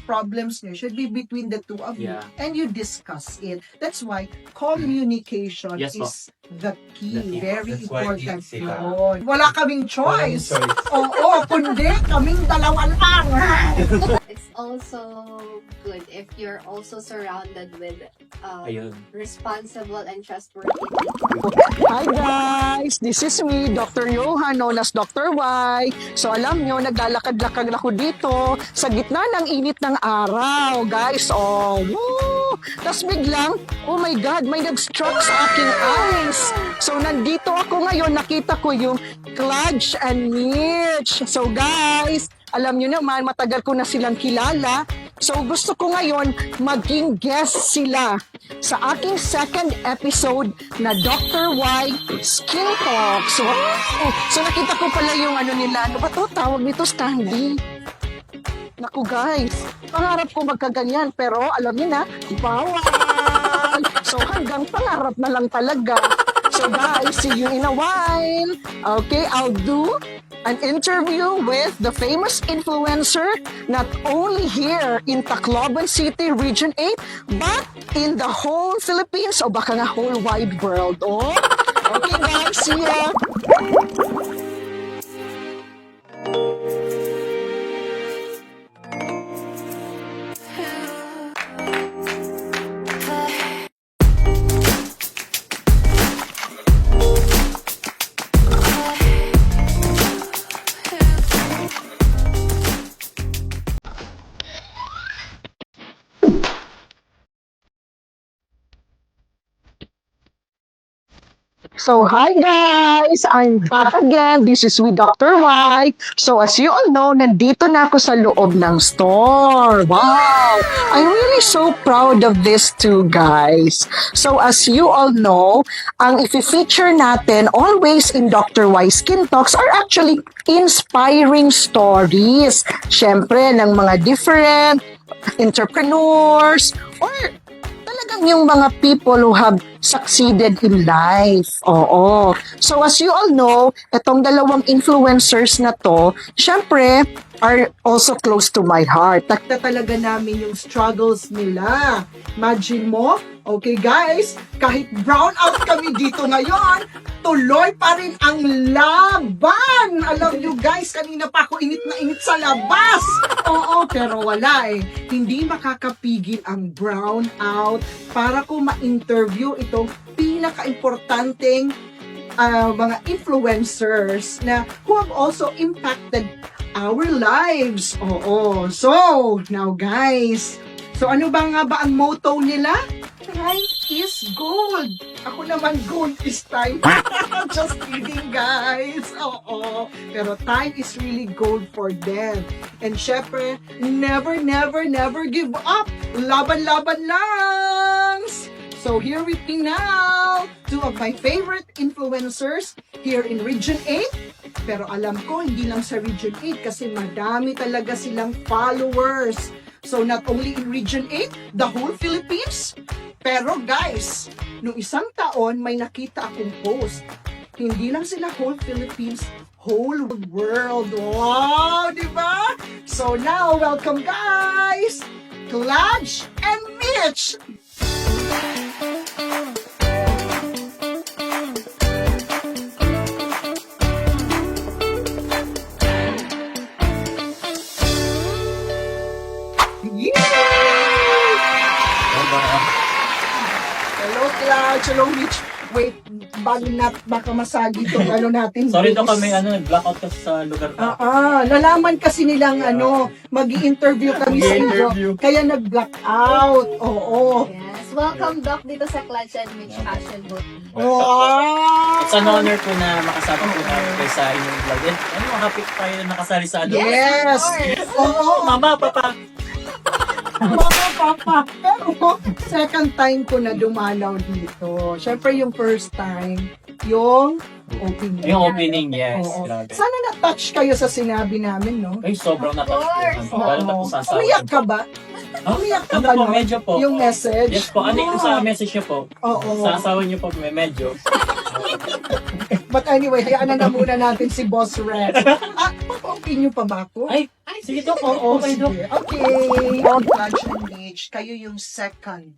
problems niyo should be between the two of you Yeah. and you discuss it. That's why communication Yes, po. is the key. The key. Very That's why important it's sila. yun. Wala kaming choice. Walang choice. Oo, kundi kaming dalawa lang. It's also good if you're also surrounded with Ayun. responsible and trustworthy people. Hi guys! This is me, Dr. Johan, known as Dr. Y. So alam nyo, naglalakad-lakad ako dito sa gitna ng init ng araw. Guys, oh, woo! Tapos biglang, oh my God, may nag-struck sa aking eyes. So nandito ako ngayon, nakita ko yung Clutch and Mitch. So guys, alam nyo naman, matagal ko na silang kilala. So gusto ko ngayon maging guest sila sa aking second episode na Dr. Y Skin Talk. So nakita ko pala yung ano nila. Ano ba to? Tawag nito standing. Naku guys, pangarap ko magkaganyan pero alam niyo na, bawal. So hanggang pangarap na lang talaga. So guys, see you in a while. Okay, I'll do an interview with the famous influencer, not only here in Tacloban City, Region 8, but in the whole Philippines, o baka nga whole wide world. Oh, okay guys, see ya! So, hi guys! I'm back again. This is with Dr. Y. So, as you all know, nandito na ako sa loob ng store. Wow! I'm really so proud of this too, guys. So, as you all know, ang i-feature natin always in Dr. Y Skin Talks are actually inspiring stories. Siyempre, ng mga different entrepreneurs or talagang yung mga people who have succeeded in life. Oo. So as you all know, itong dalawang influencers na to, syempre, are also close to my heart. Takta talaga namin yung struggles nila. Imagine mo, okay guys, kahit brown out kami dito ngayon, tuloy pa rin ang laban. Alam nyo guys, kanina pa ako init na init sa labas. Oo, pero wala eh. Hindi makakapigil ang brown out para ko ma-interview itong pinaka-importanteng mga influencers na who have also impacted our lives. Oo. So, now guys, so ano ba nga ba ang motto nila? Time is gold. Ako naman, gold is time. Just kidding, guys. Oo. Pero time is really gold for them. And syempre, never, never, never give up. Laban-laban lang. So here with me now, two of my favorite influencers here in Region 8. Pero alam ko, hindi lang sa Region 8 kasi madami talaga silang followers. So not only in Region 8, the whole Philippines. Pero guys, nung isang taon may nakita akong post. Hindi lang sila whole Philippines, whole world. Wow, di ba? So now, welcome guys! Clutch and Mitch! Hello, Clutch. Hello, Mitch. Wait, bago na baka masagi itong ano natin. Sorry daw boys. kami, nag-blackout kasi sa lugar ko. Nalaman kasi nilang mag-i-interview kami sa inyo. Kaya nag-black out. Oo. Yes. Welcome, Doc, dito sa Clutch and Mitch Fashion Boutique. Wow! It's an honor po na makasama po namin kayo sa inyong vlog. And happy pa kayo na nakasali sa ano. Yes! Oo, Mama, papa. Mama, papa. Pero second time ko na dumalaw dito. Siyempre yung first time, yung opening. Yung opening, yes. Oo. Grabe. Sana na-touch kayo sa sinabi namin, no? Ay, sobrang natouch po. Lalo na po sa asawa. Umiyak ka ba? Umiyak ka Ano ba, po, no? medyo po. Yung message? Yes po, ano yung sa message niyo po? Oo. Sa asawa niyo po, medyo. But anyway, hayaan na muna natin si Boss Red. Papa, continue pa ba ako? Ay, sige Dok. Oo, Okay, Dok. sige. Okay. Clutch and Mitch, kayo yung second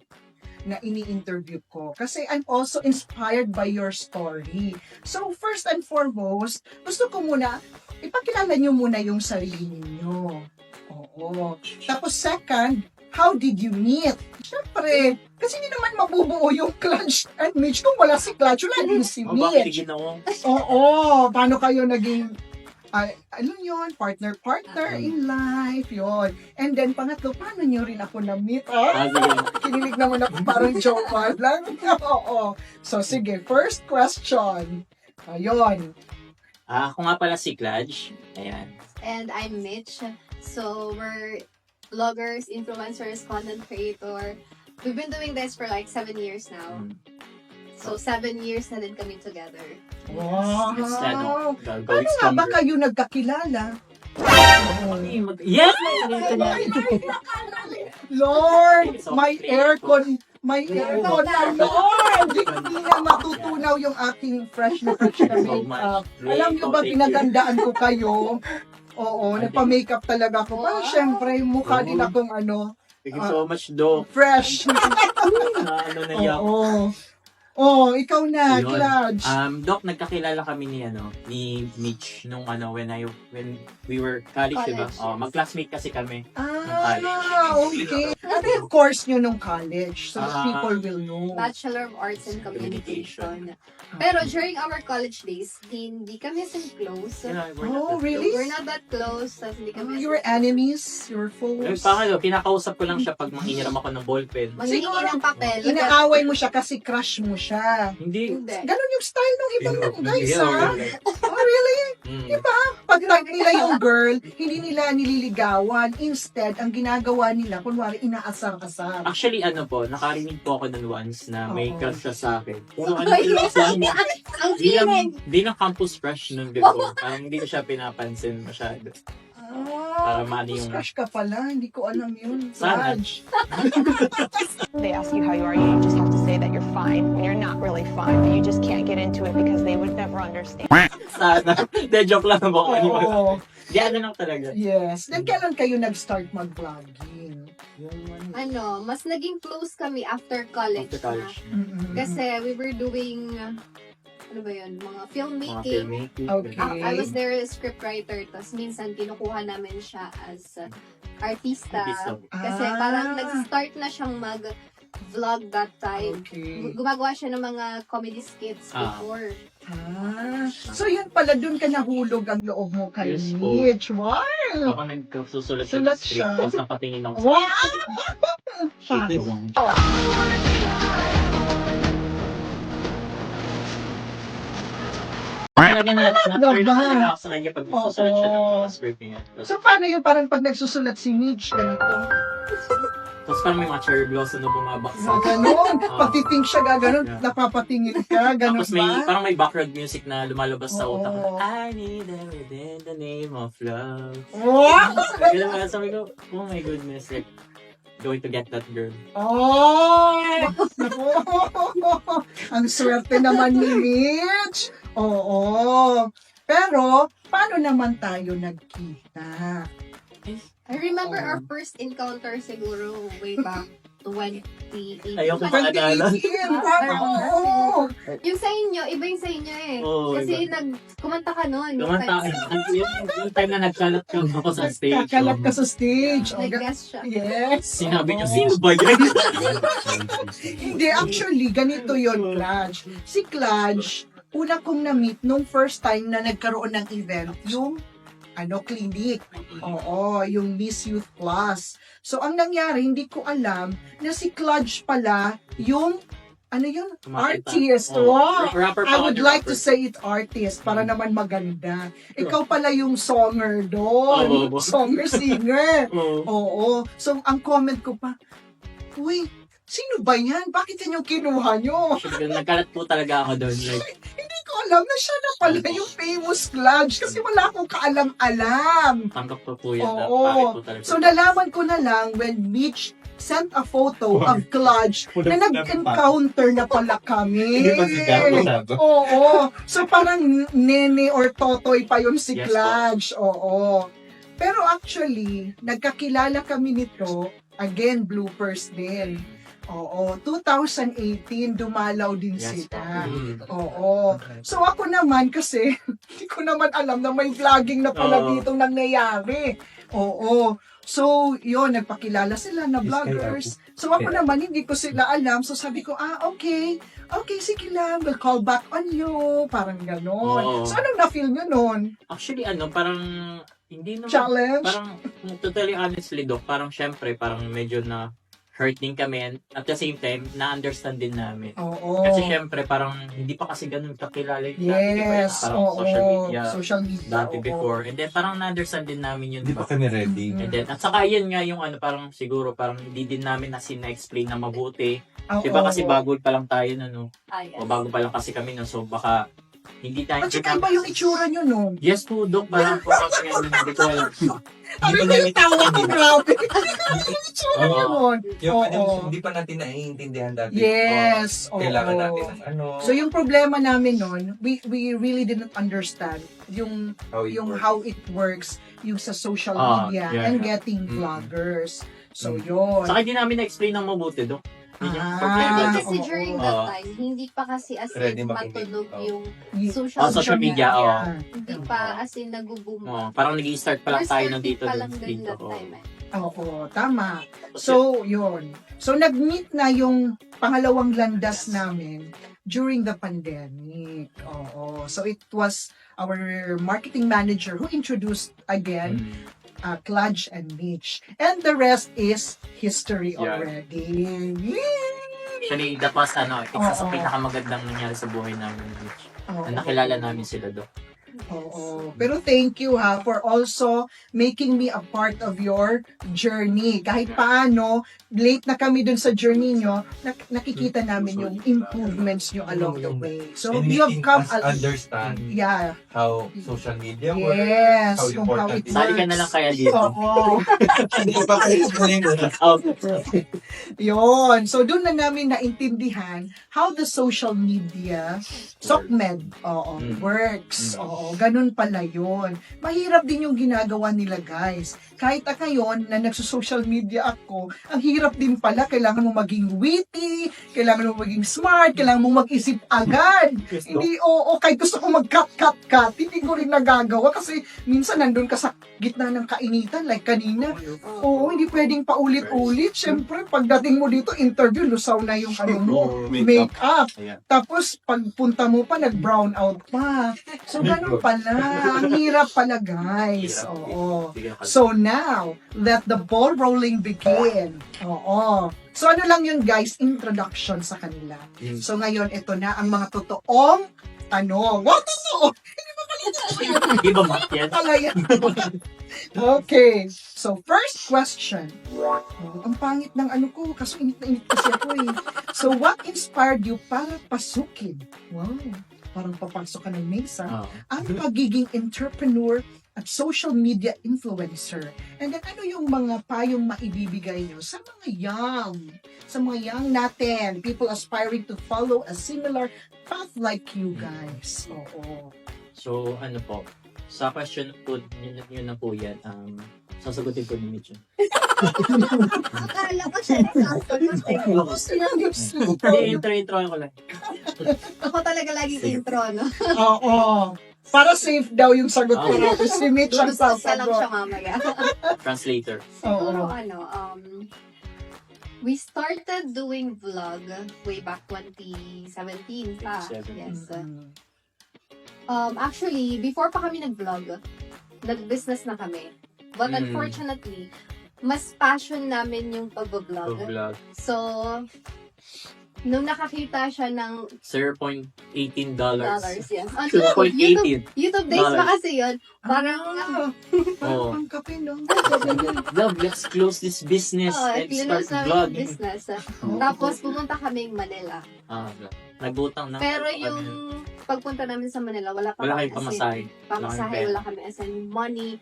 na ini-interview ko. Kasi I'm also inspired by your story. So, first and foremost, gusto ko muna, ipakilala nyo muna yung sarili ninyo. Oo. Tapos second, how did you meet? Siyempre, kasi hindi naman mabubuo yung Clutch and Mitch kung wala si Clutch, wala din si Oh, bakit Mitch. ginawa? Oo, paano kayo naging alam yun, partner in life, yon. And then, pangatlo, paano nyo rin ako na-meet? Sige. Kinilig naman ako, parang joke lang. Oo. So, sige, first question. Ayun. Ako nga pala si Clutch. Ayan. And I'm Mitch. So we're vloggers, influencers, content creator. We've been doing this for like 7 years now. So 7 years na din kami together. Wow. It's Paano going nga ba stronger. kayo nagkakilala? Yes! Lord, may aircon na, Lord! Hindi na matutunaw yung aking fresh na makeup. Alam nyo ba, pinagandaan ko kayo? Oo, nagpa-makeup talaga ako. Parang syempre, mukha din akong Thank you so much, Dok. fresh. Na niya. Oo. Oh, ikaw na, Yun. Clutch. Dok, nagkakilala kami ni Mitch nung when we were college, diba? College, Oh, yes. mag-classmate kasi kami. Okay. Ano yung course nyo nung college? So that Ah, people will know. Bachelor of Arts and Communication. Pero during our college days, hindi kami as in close. Yeah, we're Oh, not that really? We're not that close. Tas hindi kami You were enemies? You were close. foes? Kinakausap ko lang siya pag manghihiram ako ng ballpen. Manghihingi ng papel. Inaaway mo siya kasi crush mo siya. Hindi. Hindi. Ganon yung style ng ibang guys, Yeah, ha? okay. Oh, really? Mm. Pag like nila yung girl, hindi nila nililigawan. Instead, ang ginagawa nila, kunwari, inaasar-asar. Actually, nakarinig po ako nun once na may Oo. crush siya sa akin. Pero Ay, ang feeling. Bilang campus crush nun before. Parang hindi ko siya pinapansin masyado. Para mali yung- Crush ka pala, hindi ko alam yun. Sana. Raj. They ask you how you are, you just have to say that you're fine when you're not really fine, but you just can't get into it because they would never understand. Sana. De, joke lang ako. Oo. Di, lang talaga. Yes. Then, kailan kayo nag-start mag-vlogging? Mas naging close kami after college. After college. Mm-mm. Kasi we were doing, mga Mga filmmaking. filmmaking. Okay. I was their scriptwriter, tapos minsan kinukuha namin siya as artista. Artista. Kasi parang nag-start na siyang mag-vlog that time. Okay. Gumagawa siya ng mga comedy skits before. So yun pala, dun ka nahulog ang loob mo kay Yes po. Mitch. Wow! Ako nagsusulat sa Sulat script. siya. Tapos napatingin ako Wow! Talaga na Diba? na sa kanya pag nagsusulat siya ng mga script niya. So paano yun? Parang pag nagsusulat si Mitch, ganito. Tapos parang may mga cherry blossom na bumabaksak. Ganon. Pagtiting siya, gaganon. Yeah. Napapatingin ka, ganon Tapos may ba? parang may background music na lumalabas sa Oo. utak ko. I need it within the name of love. Wow! Ganun ba? Sabi ko, oh my goodness, like, going to get that girl. Oh! Ang swerte naman ni Mitch. Oo. Pero, paano naman tayo nagkita? I remember our first encounter siguro way back 2018. Ayoko maalala. 2018, oo. Yung sa inyo, iba yung sa inyo eh. Oo, Kasi iba. kumanta ka nun. Kumanta yung time na nagkalat ka ako sa stage. Kakalap ka sa stage. Oh, Nag-guest siya. yes. Sinabi niyo, sino ba yan? Hindi, actually, ganito yon Clutch. Si Clutch, una kong na-meet nung first time na nagkaroon ng event, yung clinic. Oo, yung Miss Youth Plus. So, ang nangyari, hindi ko alam na si Clutch pala yung artist. Oo. Wow! Rapper I pa would ako, like to rapper. say it artist para naman maganda. Ikaw pala yung songer doon. Oo. Songer-singer. Oo. Oo. So, ang comment ko pa, uy, sino ba yan? Bakit yan yung kinuha nyo? Actually, nagkalat po talaga ako doon. Like, Hindi ko alam na siya na pala yung famous Clutch kasi wala akong kaalam-alam. tanggap ko po yan. Na Oo. bakit po talaga. So, nalaman ko na lang when Mitch sent a photo of Clutch na nag-encounter na pala kami. Hindi pa sigaw masyado. Oo. So parang nene or totoy pa yun si Yes, Clutch. Oo. Pero actually, nagkakilala kami nito, again, bloopers din. Oo. 2018, dumalaw din Yes, sila. Mm. Oo. So ako naman kasi, hindi ko naman alam na may vlogging na pala Oo. dito nangyayari. Oo. So, yun, nagpakilala sila na vloggers. So ako naman, hindi ko sila alam. So sabi ko, okay. Okay, sige lang. We'll call back on you. Parang ganon. Oo. So anong na-feel nyo nun? Actually, parang, hindi naman, Challenge? parang, totally honestly, Doc, parang syempre, parang medyo na hurt din kami and at the same time, na-understand din namin. Oo. Kasi syempre, parang hindi pa kasi ganun kakilala yung dati, di ba? Yes. Parang Oo. social media, Social media. dati oo. before. And then parang na-understand din namin yun. Hindi pa kami ready. Mm. And then, at saka yun nga yung parang siguro, parang hindi din namin na-explain na mabuti. Oo. Diba kasi bago pa lang tayo, no? Yes. O bago pa lang kasi kami, no? So baka, hindi tayo. At saka iba yung itsura nyo, no? Yes po, Doc. Parang po kasi nga, hindi ko alam. Ano ba yung tawa ko? Grabe. Yung itsura Oo. nyo nun. Yung Oo. hindi pa natin naiintindihan dati. Yes. Oh, kailangan oo. natin ng ano. So yung problema namin nun, we really didn't understand yung how it works yung sa social media yeah, and yeah. getting Mm. vloggers. So yun. Saka hindi namin na-explain ng mabuti, Doc. Yun yung Ah, problema. Hindi Doc. kasi oo. during Oo. that time, hindi pa kasi as Ready in makinig. matunog Oo. yung Y- social media, oo. Hindi pa as in nag-boom. Oh, parang nag-i-start pa lang First tayo starting nandito. pa lang din dito. that time eh. Oo, tama. So, yun. So, nag-meet na yung pangalawang landas namin during the pandemic. Oo. So, it was our marketing manager who introduced again Clutch and Mitch. And the rest is history Yeah. already. Actually, that was isa sa Oo. pinakamagandang nangyari sa buhay namin. Oo. Na nakilala namin sila, Doc. Oo. Pero thank you for also making me a part of your journey. Kahit paano, late na kami dun sa journey nyo, nakikita namin yung improvements nyo along the way. So, And you have making come us understand yeah. how social media works. Yes. How Kung how important it it Sali ka na lang kaya dito. Oo. Hindi ko pa explain. Yun. So, doon na namin naintindihan how the social media, SOCMED, works. Oo, ganun pala yun. Mahirap din yung ginagawa nila, guys. Kahit ngayon, na nagso-social media ako, ang hirap din pala. Kailangan mo maging witty, kailangan mo maging smart, kailangan mo mag-isip agad. Hindi, kahit gusto ko mag-cut, hindi ko rin nagagawa kasi minsan nandun ka sa gitna ng kainitan, like kanina. Oo, hindi pwedeng paulit-ulit. Siyempre, pagdating mo dito, interview, lusaw na yung ano mo, make-up. Ayan. Tapos, pagpunta mo pa, nag-brown out pa. So, ganun pala. Ang hirap pala, guys. Oo. So, now, let the ball rolling begin. Oo. So, ano lang yun, guys? Introduction sa kanila. So, ngayon, ito na ang mga totoong tanong. What totoo? Di ba, Matt, yan? Pala yan. Okay. So, first question. Ang pangit ng ano ko, kaso init na init kasi ako eh. So, what inspired you para pasukin? Wow. Parang papasok ka ng mesa. Oo. Ang pagiging entrepreneur at social media influencer. And then, ano yung mga payong maibibigay nyo sa mga young natin, people aspiring to follow a similar path like you guys. Oo. So, po, sa question po, yun na po yan, sasagutin ko ni Mitch. Akala ko siya nagsasagot eh. Intro ko lang. Ako talaga laging intro, no? Oo. Para safe daw yung sagot ko natin. Si Mitch ang Gusto ka lang siya sasagot. mamaya. Translator. Siguro Oo. we started doing vlog way back 2017 pa. 2017. Yes. Mm. Actually, before pa kami nag-vlog, nag-business na kami. But Mm. unfortunately, mas passion namin yung pag-vlog. Vlog. So, nung nakakita siya ng $0.18. dollars, yes. $2.18. YouTube days pa kasi yun. Parang, Oo. Ang kape, no? Love, let's close this business and start close namin vlog. yung business. Tapos, pumunta kaming Manila. Nagbutang na. Pero yung pagpunta namin sa Manila, wala pa Wala kami kayong pamasahe. pamasahe, Wala wala kami as in money.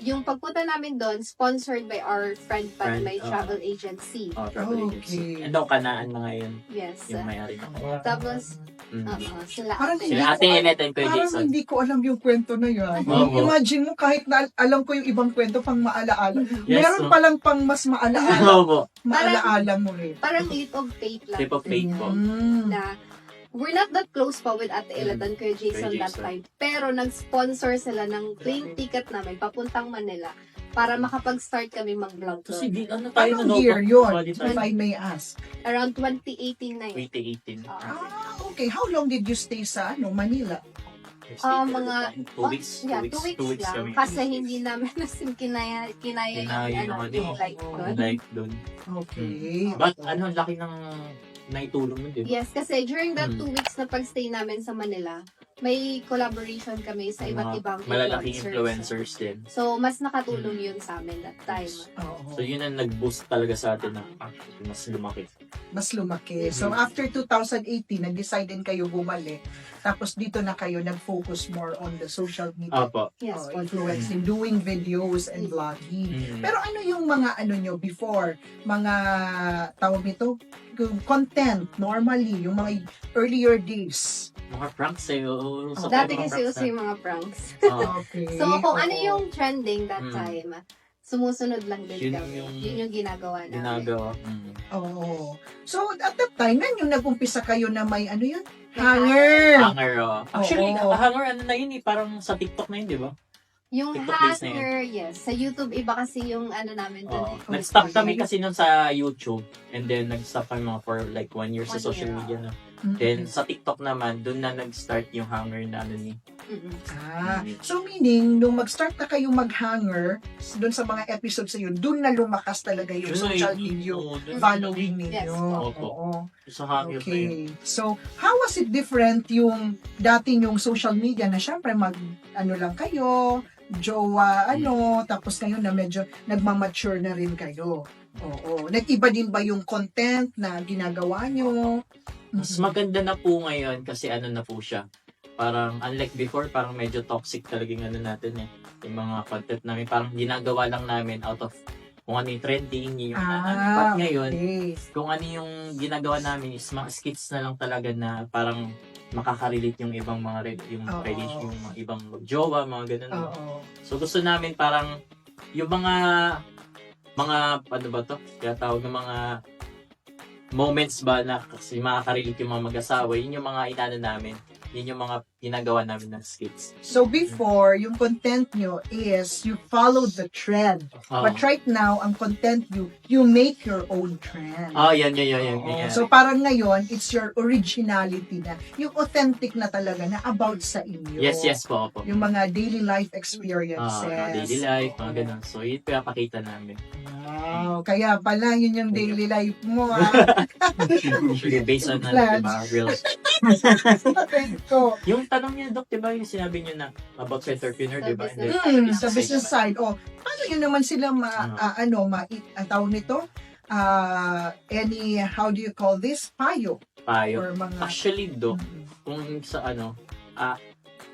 yung pagpunta namin doon, sponsored by our friend pa na Friend, may travel agency. Travel agency. Okay. And daw kanaan na ngayon. Yes. Yung may-ari na. Tapos, Mm. sila Parang ate. Sila Ate Enet and Kuya Parang Jason. hindi ko alam yung kwento na yan. Oo. Imagine mo, kahit na alam ko yung ibang kwento pang maalaala. Yes, Meron no? palang pang mas maalaala. Opo. Maalaala mo rin. Parang leap of faith lang. Leap of faith po. Na we're not that close pa with Ate Elet and Kuya Jason Kuya that Jason. time. Pero nag-sponsor sila ng plane ticket namin papuntang Manila para makapag-start kami mag-vlog Kasi doon. ano tayo Anong year yun? Body If I may ask. Around 2018 na yun. 2018. Okay. How long did you stay sa Manila? Mga 2 weeks. Yeah, 2 2 weeks lang. kami. Kasi hindi namin nasin kinaya Kinaya yung naman yung eh. like doon. Like doon. Okay. But ano, laki ng naitulong mo, di ba? Yes, kasi during that Mm. 2 weeks na pagstay namin sa Manila, may collaboration kami sa iba't Mga ibang malalaking influencers. influencers din. So, mas nakatulong yun sa amin that time. Oo. So yun ang nag-boost talaga sa atin na actually mas lumaki. Mas lumaki. So, after 2018, nag-decide din kayo bumalik. Tapos, dito na kayo nag-focus more on the social media. Opo. Yes. Influencing, doing videos and vlogging. Mm. Pero ano yung mga ano nyo before? Mga tawag nito? Content, normally, yung mga earlier days. Mga pranks eh. Oo, so Dati mga kasi pranks uso yung mga pranks. Oo. Okay. So, kung ano Oo. yung trending that Mm. time, sumusunod lang din Yun kami. yung Yun yung ginagawa namin. ginagawa. Oo. So, at that time, nan yung nag-umpisa kayo na may ano yun? May Hanger. Hanger, oh. Actually, Oo. hanger ano na yun eh. Parang sa TikTok na yun, di ba? Yung TikTok base na yun. hanger, yes. Sa YouTube, iba kasi yung ano namin dun. Oh, eh. nag-stop kami kasi nun sa YouTube and then nag-stop kami mga for like 1 year sa 1 social year, media na. Mm-mm. Then sa TikTok naman, dun na nag-start yung hanger na ano ni. Mm-mm. So meaning, nung mag-start na kayo mag-hanger, dun sa mga episodes na yun, dun na lumakas talaga yung social media following ninyo. Yes, opo. Oo. Sa hanger pa yun. Okay. So, how was it different yung dati yung social media na syempre ano lang kayo, jowa, tapos ngayon na medyo nagmamature na rin kayo. Oo. Nag-iba din ba yung content na ginagawa nyo? Mas maganda na po ngayon kasi ano na po siya. Parang unlike before, parang medyo toxic talaga yung ano natin eh. Yung mga content namin, parang ginagawa lang namin out of kung ano yung trending, yung but ngayon, okay. kung ano yung ginagawa namin is mga skits na lang talaga na parang makakarelate yung ibang mga yung Oo. relation, yung mga ibang jowa, mga ganun. Oo. So gusto namin parang yung mga ano ba to? Kaya tawag ng mga moments ba na kasi makakarelate yung mga mag-asawa, yun yung mga inano namin. Yun yung mga ginagawa namin ng skits. So before, yung content nyo is you follow the trend. But right now, ang content you make your own trend. Yan. Oo. So parang ngayon, it's your originality na, yung authentic na talaga na about sa inyo. Yes po. Yung mga daily life experiences. Daily life, mga ganun. So yun pinapakita namin. Wow, kaya pala yun yung daily life mo. Based on Plans. diba, real. Ko. Yung tanong niya, Doc, diba yung sinabi niyo na about sa entrepreneur, Sa diba? business. Sa business side. Paano yun naman sila ang tawag nito? How do you call this? Payo. Payo. Or mga... Actually, Doc, kung sa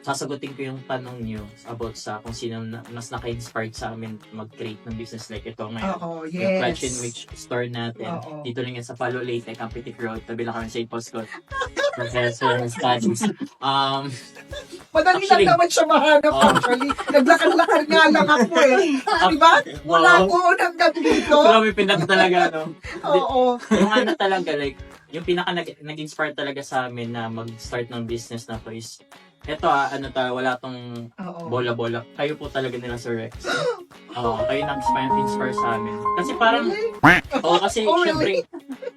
sasagutin ko yung tanong niyo about sa kung sino mas naka-inspired sa amin mag-create ng business like ito ngayon. Oo, Yung Clutch yes. and Witch store natin. Oo. Dito lang yan sa Palo Leyte, Campitic Road. Tabi lang kami sa St. Paul's Court. Professor Studies. Madali Actually, lang naman siya mahanap actually. Naglakad-lakad nga lang ako Diba? Wala Wow. ako hanggang dito. Grabe pinaka talaga, no? Oo. Yung ano talaga, like, yung pinaka nag-inspire talaga sa amin na mag-start ng business na to is, eto wala tong Oo. bola-bola. Kayo po talaga nila, Sir Rex. Kayo nag-inspire sa amin. Kasi parang, kasi really? syempre,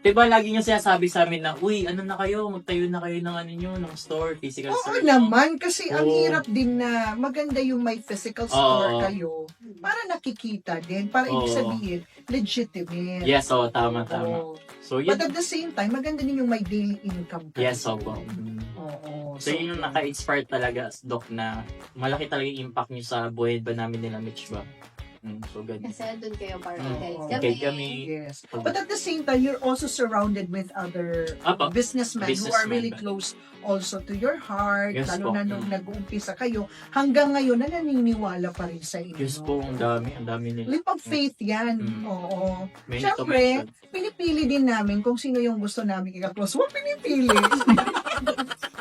diba lagi nyo sinasabi sa amin na, uy, ano na kayo, magtayo na kayo ng ano nyo, ng store, physical Oo store. naman, kasi ang Oo. hirap din na maganda yung may physical store Oo. kayo para nakikita din, para ibig Oo. sabihin, legitimate. Yes, tama. Oo. So, yun. But at the same time, maganda din yung may daily income kayo. Yes, opo. Oo. So, yun yung naka-inspire talaga, Doc, na malaki talaga yung impact nyo sa buhay ba namin nila, Mitch ba? So, ganyan. Kasi andun kayo para Mm. guys. Okay, kami. Yes. But at the same time, you're also surrounded with other Apo. businessmen who are Businessmen really ba? close also to your heart, Yes lalo po. na nung nag-uumpisa kayo, hanggang ngayon na naniniwala pa rin sa inyo. Yes po, ang dami nila. Leap of faith yan. Mm. Oo. Many to Siyempre, mention. pinipili din namin kung sino yung gusto namin ika-close. Huwag pinipili.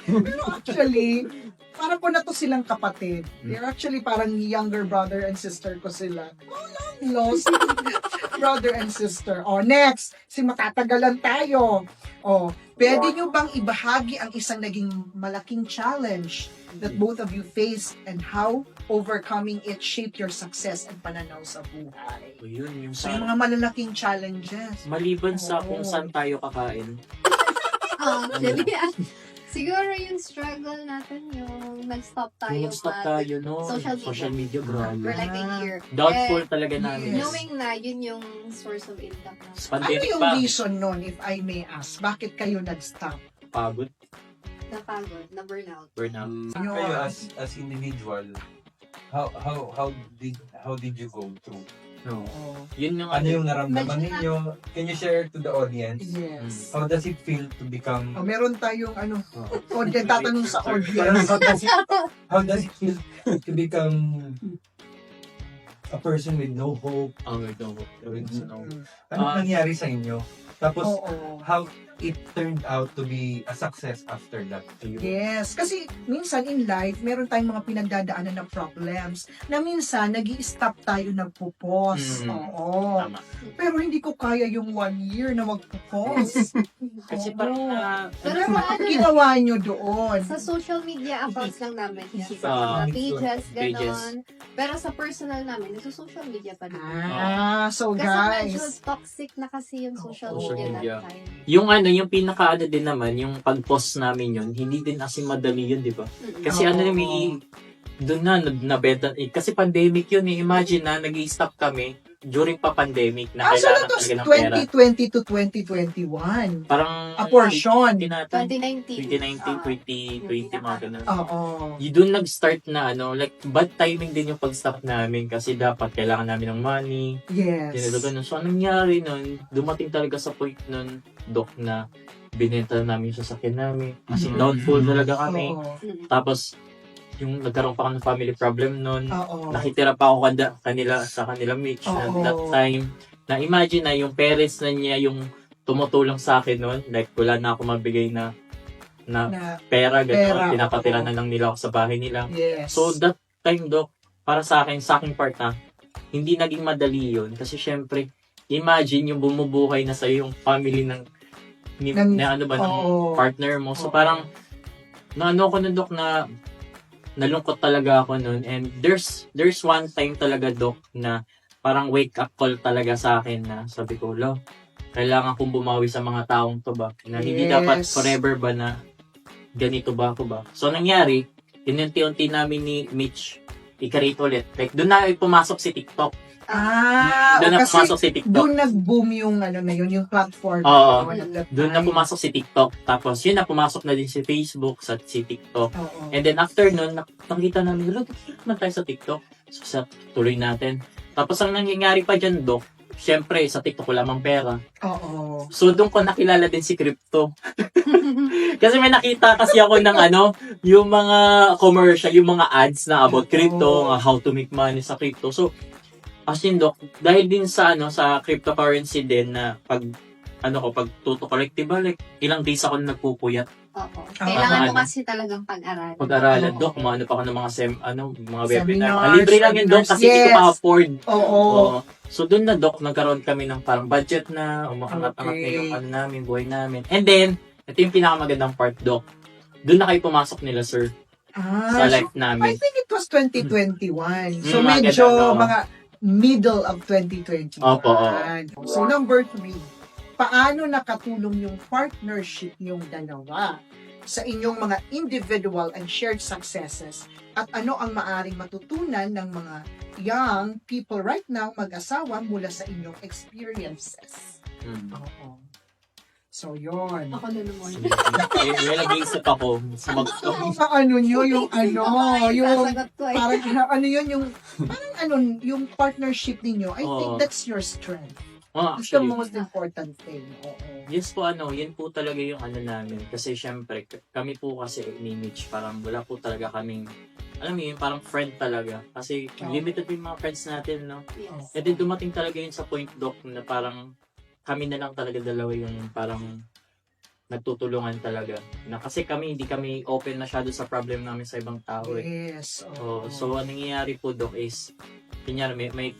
Pero actually, parang ko na to silang kapatid. They're actually parang younger brother and sister ko sila. Lost brother and sister. Oh, next, si matatagalan tayo. Oh, pwede nyo bang ibahagi ang isang naging malaking challenge that both of you faced and how overcoming it shaped your success and pananaw sa buhay? So, yun, yung So, yung mga malalaking challenges. maliban sa Oo. kung saan tayo kakain. Actually, siguro yung struggle natin, yung nag-stop tayo. Yung stop tayo, no? social media. Social media, For grabe. like a year. Doubtful Eh, talaga namin. yes. knowing na yun yung source of income natin. Ano Pandemic yung pa. reason nun, if I may ask? Bakit kayo nag-stop? Pagod, Napagod, na burnout. burnout. Kayo as individual, how did you go through? No. Oo. Yun yung Ano yung naramdaman Medyo ninyo? Can you share to the audience? Yes. How does it feel to become Oh, meron tayong ano, Oh. audience, tatanong sa Parang audience. how does it feel to become a person with no hope? Ang no. No. Ano nangyari sa inyo? Tapos, Oo. how it turned out to be a success after that to you? Yes, kasi minsan in life, meron tayong mga pinagdadaanan na problems na minsan nag-i-stop tayo nagpo-pause. Mm. Oo. Tama. Pero hindi ko kaya yung 1 year na magpo-pause. Kasi Oo. parang Pero Ano sa ang ginawa nyo doon? Sa social media accounts lang namin. Yan. Sa Ah, mga pages, pages. ganon. Pero sa personal namin, nasa social media pa rin. So Kasi medyo guys, toxic na kasi yung social Social media media. that time. yung yung pinaka din naman, yung pag-post namin yun, hindi din kasi madali yun, di ba? Mm-mm. Kasi Oo. doon na, nabenta, kasi pandemic yun eh. Imagine na, nag-i-stop kami during pa pandemic na so kailangan that was talaga ng pera. 2020 to 2021. Parang, A portion. 2019, 2019. 2020, mga ganun. Oo. Doon nag-start na, like, bad timing din yung pag-stop namin kasi dapat kailangan namin ng money. Yes. Ganun. So, anong nangyari nun? Dumating talaga sa point nun, Doc, na binenta namin yung sasakyan namin. Kasi Mhm. downfall talaga kami. Oo. Tapos, yung nagkaroon pa kami ng family problem nun. Oo. Nakitira pa ako sa kanila Mitch na Oo. that time. Na imagine na yung parents na niya yung tumutulong sa akin nun. Like, wala na ako mabigay na Na, pera, Pera, gano'n. Pinapatira oo. na lang nila ako sa bahay nila. yes. So, that time, Doc, para sa akin part na, hindi naging madali yun. Kasi, syempre, imagine yung bumubuhay na sa'yo yung family ng ng oo. partner mo. So, Oo. parang, ko na, Doc, na nalungkot talaga ako nun. And there's one time talaga, Doc, na parang wake up call talaga sa akin na sabi ko, lo, kailangan kong bumawi sa mga taong to ba? Na hindi Yes. dapat forever ba na ganito ba ako ba? So, nangyari, inunti-unti namin ni Mitch i-create ulit. Like, doon na pumasok si TikTok. Doon na kasi pumasok si TikTok. doon nag-boom yung ano na yun, yung platform. Oo. At that Doon na time. pumasok si TikTok. Tapos, yun na pumasok na din si Facebook, si TikTok. Oo. And then after nun, nakita namin, wala, naman tayo sa TikTok. So, tuloy natin. Tapos ang nangyayari pa dyan, Doc, syempre, sa TikTok wala mang pera. Oo. So, doon ko nakilala din si Crypto. Kasi may nakita kasi ako ng yung mga commercial, yung mga ads na about crypto, how to make money sa crypto. So, as in, Doc, dahil din sa sa cryptocurrency din na pag tuto collect, diba, like, ilang days ako na nagpupuyat. Oo. Kailangan mo Ano? kasi talagang pag-aralan. Pag-aralan, Oo. Doc, ano pa ako ng mga mga Seminars, webinar. Libre lang yun, Doc, kasi hindi ko yes. pa-afford. Oo. Oo. So, doon na, Doc, nagkaroon kami ng parang budget na, umakangat-angat na Okay. yung namin, buhay namin. And then, ito yung pinakamagandang part, Doc. Doon na kayo pumasok nila, sir, sa So, life I namin. think it was 2021. So, mga medyo ganun, no? mga middle of 2021. Opo, So, number 3, paano nakatulong yung partnership yung dalawa sa inyong mga individual and shared successes at ano ang maaring matutunan ng mga young people right now mag-asawa mula sa inyong experiences? Mm. Oo. So, yun. Ako na naman. May nag-iisip ako sa Sa ano nyo, yung yung Sasagot ko eh. parang ano yun, yung partnership ninyo, I think Oo. that's your strength. It's the actually, most important thing. Oo. yes po, yun po talaga yung namin. Kasi syempre, kami po kasi ni Mitch, parang wala po talaga kaming, alam mo yun, parang friend talaga. Kasi Oo. limited yung mga friends natin, no? Yes. And then dumating talaga yun sa point, Doc, na parang kami na lang talaga dalawa yung parang nagtutulungan talaga. Na kasi hindi kami open masyado sa problem namin sa ibang tao eh. Yes. So, ang nangyayari po, Doc, is kunyari, may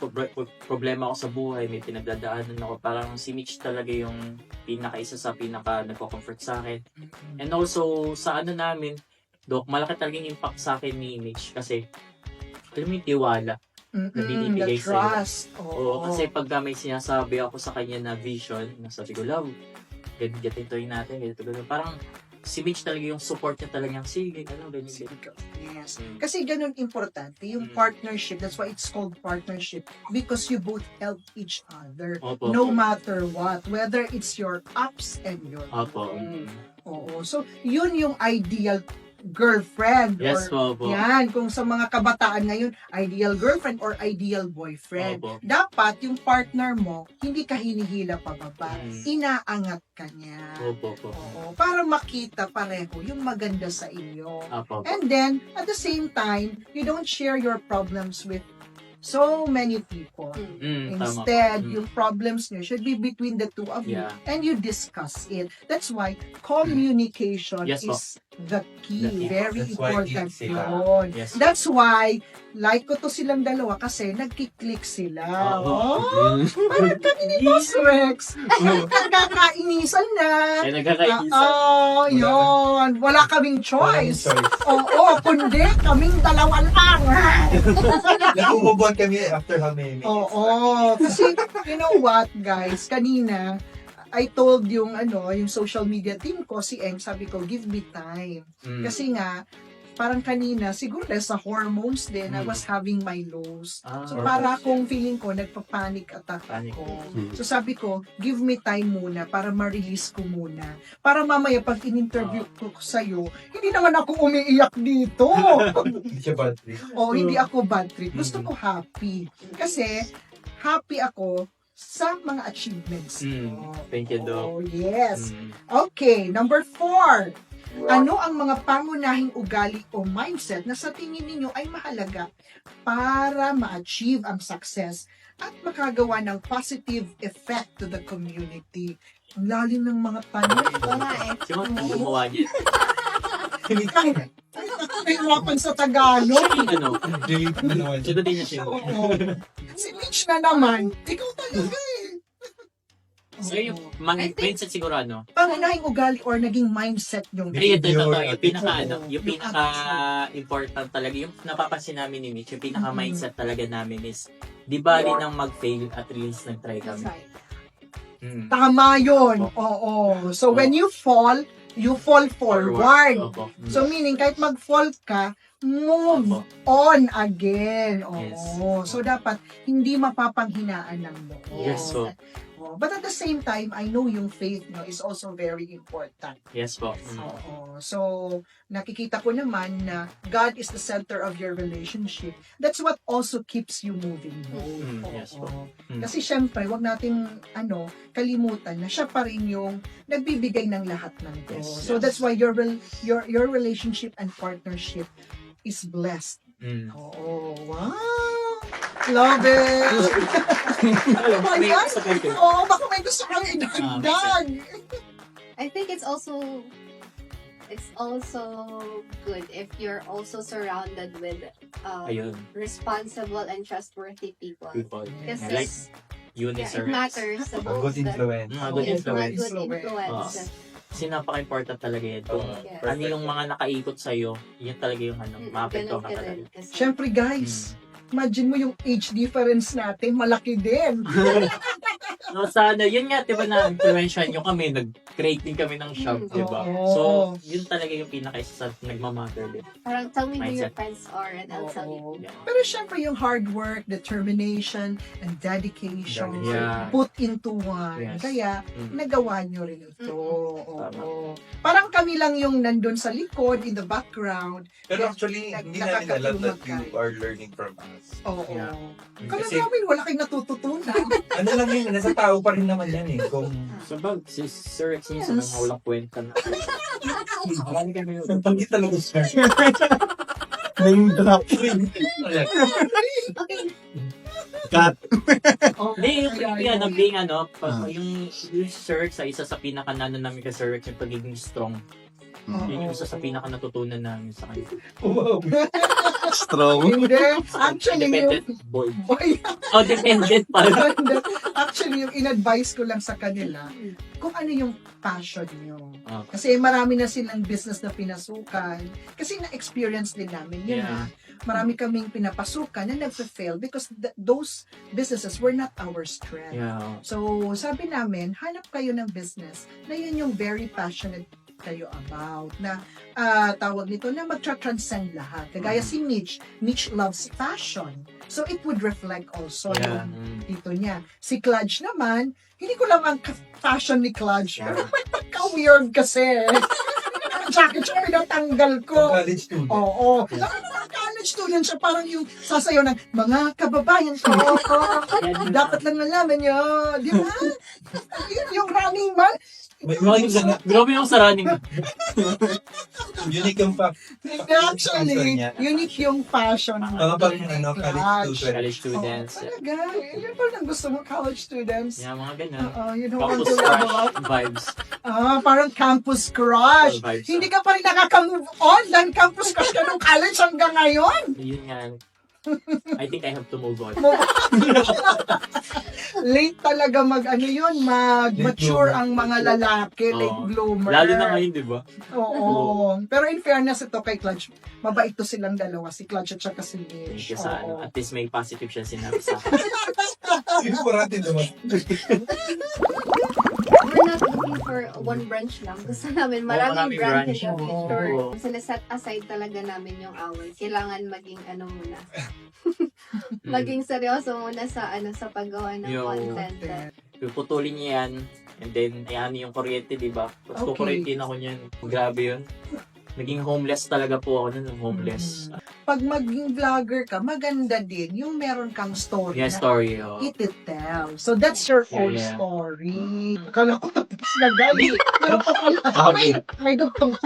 problema ako sa buhay, may pinagdadaanan ako. Parang si Mitch talaga yung isa sa pinaka nagko-comfort sa akin. And also, sa namin, Doc, malaki talaga yung impact sa akin ni Mitch kasi alam mo yung tiwala. The binibigay sa'yo. trust. Oo, kasi pag may sinasabi ako sa kanya na vision, nasabi ko, love, ganito yun natin, ganito. Parang si Mitch talaga yung support niya talagang, sige, ganyan. Yes. Kasi ganun importante, yung partnership, that's why it's called partnership, because you both help each other, Opo. no matter what, whether it's your ups and your Opo. downs. Oo. So, yun yung ideal girlfriend. Yes or, po, opo. yan, kung sa mga kabataan ngayon, ideal girlfriend or ideal boyfriend. Opo. Dapat yung partner mo, hindi ka hinihila pababa. Inaangat ka niya. Opo. Oo, para makita pareho yung maganda sa inyo. Opo. And then, at the same time, you don't share your problems with so many people. Tama. Instead, yung problems nyo should be between the two of you Yeah. and you discuss it. That's why communication Yes, po. is the key. The key. Very That's why important click sila. yun. Yes. That's why, like ko to silang dalawa kasi nagkiklik sila. Oo. Oh, parang kami ni Boss Rex. Nagkakainisan na. Kaya nagkakaisa. Oo, yun. Wala kaming choice. Oo, kundi kaming dalawa lang. Nag-umubuan kami after how many minutes? Oo. Kasi, you know what, guys? Kanina, I told yung social media team ko, si Eng, sabi ko, give me time. Kasi nga, parang kanina, siguro dahil sa hormones din, I was having my lows. So, para akong feeling ko, nagpa-panic attack ako. So, sabi ko, give me time muna para ma-release ko muna. Para mamaya, pag in-interview ko sa'yo, hindi naman ako umiiyak dito. Hindi siya bad trip. O, hindi ako bad trip. Gusto ko happy. Kasi, happy ako sa mga achievements ko. Thank you, Doc. Oh, yes. Okay, number 4. Ano ang mga pangunahing ugali o mindset na sa tingin ninyo ay mahalaga para ma-achieve ang success at makagawa ng positive effect to the community? Ang lalim ng mga tanong. Wala eh. Sino ang gumawa niya? Kahirapan sa Tagalog. Delete na naman. Sino din niya siya? Oo. Si Mitch na naman, ikaw talaga eh. So, yung mindset siguro Pangunahing ugali or naging mindset yung Ito, Behavior. yung pinaka-important talaga, yung napapansin namin ni Mitch, yung pinaka-mindset talaga namin is, di bali nang mag-fail at least nag-try That's kami. right. Tama yun. Oo. So, when you fall forward. Opo. So, meaning, kahit mag-fall ka, move on again. Oo. Yes. So, dapat, hindi mapapanghinaan ng loob. Yes po. But at the same time, I know yung faith no is also very important. Yes po. Oo. So, nakikita ko naman na God is the center of your relationship. That's what also keeps you moving. Yes po. Kasi syempre, wag nating kalimutan na siya pa rin yung nagbibigay ng lahat ng Diyos. Yes, So yes. that's why your relationship and partnership is blessed. Oo. Wow! Love it! Ayan. Oo, baka may gusto kang idagdag. I think it's also good if you're also surrounded with Ayun. responsible and trustworthy people. People. Kasi Like, Eunice it matters the A most. good influence. Good influence. Good influence. Kasi napaka-important talaga yun. Kung Yes. ano yung mga nakaikot sa'yo, yun talaga yung maapekto Ganun ka ka talaga. rin kasi. Siyempre guys, imagine mo yung age difference natin, malaki din. No, sana, yun nga, di ba, na-influensyan nyo kami, nag-create din kami ng shop, di ba? Oo. So, yun talaga yung pinaka-isa sa nagmamatter din. Parang tell me who your Mindset. friends are and I'll tell you. Oo. Yeah. Pero syempre yung hard work, determination, and dedication Yeah. put into one. Yes. Kaya Mm. nagawa nyo rin ito. Tama. Oo. Parang kami lang yung nandun sa likod, in the background. Pero actually, hindi namin alam that you Nakakatulong are learning from us. Oo. Yeah. Kaya Kasi- namin wala kayong natututunan. Ano lang yun, nasa tao pa rin naman yan eh. Kung Sabag, si Sir Rex minsan Yes. ang walang kwenta na. Marami kami yun. pangit talaga siya. Name drop. Cut. Hindi, yung being Ah. yung Sir Rex, isa sa pinaka-nano namin kay Sir Rex, yung pagiging strong. Yun yung isa sa pinaka-natutunan namin sa kanya. Wow. Strong. Hindi. Actually, yung... Independent boy. Boy, Oh, dependent pa rin. actually, yung in-advise ko lang sa kanila, kung ano yung passion nyo. Ah. Kasi marami na silang business na pinasukan. Kasi na-experience din namin yun. Yeah. Marami kaming pinapasukan na nag-fail because those businesses were not our strength. Yeah. So, sabi namin, hanap kayo ng business na yun yung very passionate kayo about na tawag nito na magtra-transcend lahat. Kagaya si Mitch. Mitch loves fashion. So, it would reflect also Yeah. yung dito niya. Si Cludge naman, hindi ko lang ang fashion ni Cludge. Yeah. Pero may pagka-weird kasi. Ang jacket siya pinatanggal ko. College student. Oo. Mga college student siya, parang yung sasayaw ng mga kababayan ko. Dapat lang malaman nyo. Di ba? yung running man. May unique na, Grabe yung sa running. unique yung fact. Actually, unique yung fashion. Mga pang college student. College students. Oo, talaga. Yun pa lang gusto mo, college students. Yeah, mga ganun. You don't want Campus to crush level up. vibes. Parang campus crush. Vibes. Hindi ka pa rin nakaka-move on dahil campus crush ka nung college hanggang ngayon. Yun nga. I think I have to move on. Late talaga mag-mature ang mga lalaki, Oo. late bloomer. Lalo na ngayon, di ba? Oo. Pero in fairness ito kay Clutch, mabait to silang dalawa, si Clutch at saka si Thank Mitch. you sa Oo. at least may positive siya sinabi sa akin. Importante naman. We're not looking for one branch lang. Gusto namin maraming maraming branch in the branch. future. Oo. Set aside talaga namin yung hours. Kailangan maging muna. Maging seryoso muna sa sa paggawa ng Yo. content. Puputulin niya yan. And then, ayan yung kuryente, di ba? Tapos Okay. kukuryente ako niyan. Grabe yun. Naging homeless talaga po ako nun. Homeless. Pag maging vlogger ka, maganda din yung meron kang story Yeah, na story. Oh. ititell. So that's your Yeah, own yeah. story. Akala ko tapos na gali. Pero pala, Okay. may dugtong